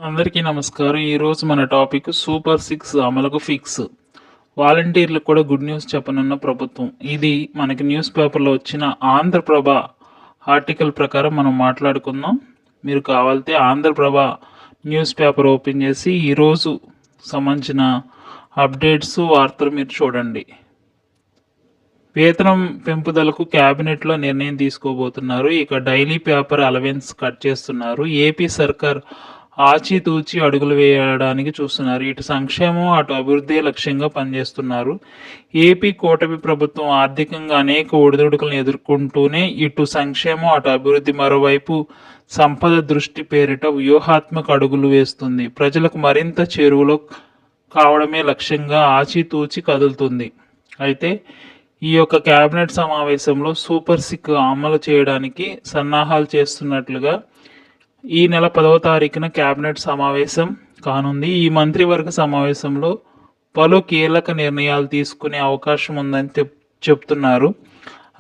అందరికీ నమస్కారం. ఈరోజు మన టాపిక్ సూపర్ 6 అమలుకు ఫిక్స్. వాలంటీర్లకు కూడా గుడ్ న్యూస్ చెప్పనున్న ప్రభుత్వం. ఇది మనకి న్యూస్ పేపర్లో వచ్చిన ఆంధ్రప్రభ ఆర్టికల్ ప్రకారం మనం మాట్లాడుకుందాం. మీరు కావాలంటే ఆంధ్రప్రభ న్యూస్ పేపర్ ఓపెన్ చేసి ఈరోజు సంబంధించిన అప్డేట్స్ వార్తలు మీరు చూడండి. వేతనం పెంపుదలకు క్యాబినెట్లో నిర్ణయం తీసుకోబోతున్నారు. ఇక డైలీ పేపర్ అలవెన్స్ కట్ చేస్తున్నారు. ఏపీ సర్కార్ ఆచితూచి అడుగులు వేయడానికి చూస్తున్నారు. ఇటు సంక్షేమం అటు అభివృద్ధి లక్ష్యంగా పనిచేస్తున్నారు. ఏపీ కూటమి ప్రభుత్వం ఆర్థికంగా అనేక ఒడిదుడుకులను ఎదుర్కొంటూనే ఇటు సంక్షేమం అటు అభివృద్ధి, మరోవైపు సంపద దృష్టి పేరిట వ్యూహాత్మక అడుగులు వేస్తుంది. ప్రజలకు మరింత చేరువలో కావడమే లక్ష్యంగా ఆచితూచి కదులుతుంది. అయితే ఈ యొక్క కేబినెట్ సమావేశంలో సూపర్ 6 అమలు చేయడానికి సన్నాహాలు చేస్తున్నట్లుగా ఈ నెల 10వ తారీఖున కేబినెట్ సమావేశం కానుంది. ఈ మంత్రివర్గ సమావేశంలో పలు కీలక నిర్ణయాలు తీసుకునే అవకాశం ఉందని చెప్తున్నారు.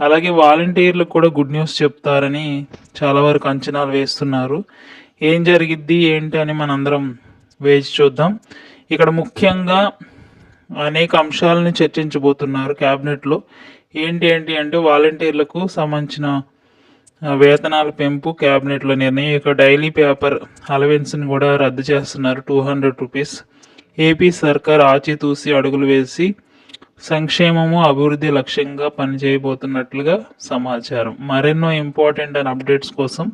అలాగే వాలంటీర్లకు కూడా గుడ్ న్యూస్ చెప్తారని చాలా వరకు అంచనాలు వేస్తున్నారు. ఏం జరిగిద్ది ఏంటి అని మనందరం వేచి చూద్దాం. ఇక్కడ ముఖ్యంగా అనేక అంశాలను చర్చించబోతున్నారు కేబినెట్లో. ఏంటి అంటే వాలంటీర్లకు సంబంధించిన వేతనాల పెంపు క్యాబినెట్లో నిర్ణయం. ఇక డైలీ పేపర్ అలవెన్స్ని కూడా రద్దు చేస్తున్నారు, 200 రూపీస్. ఏపీ సర్కార్ ఆచితూసి అడుగులు వేసి సంక్షేమము అభివృద్ధి లక్ష్యంగా పనిచేయబోతున్నట్లుగా సమాచారం. మరెన్నో ఇంపార్టెంట్ అండ్ అప్డేట్స్ కోసం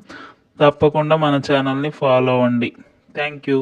తప్పకుండా మన ఛానల్ని ఫాలో అవ్వండి. Thank you.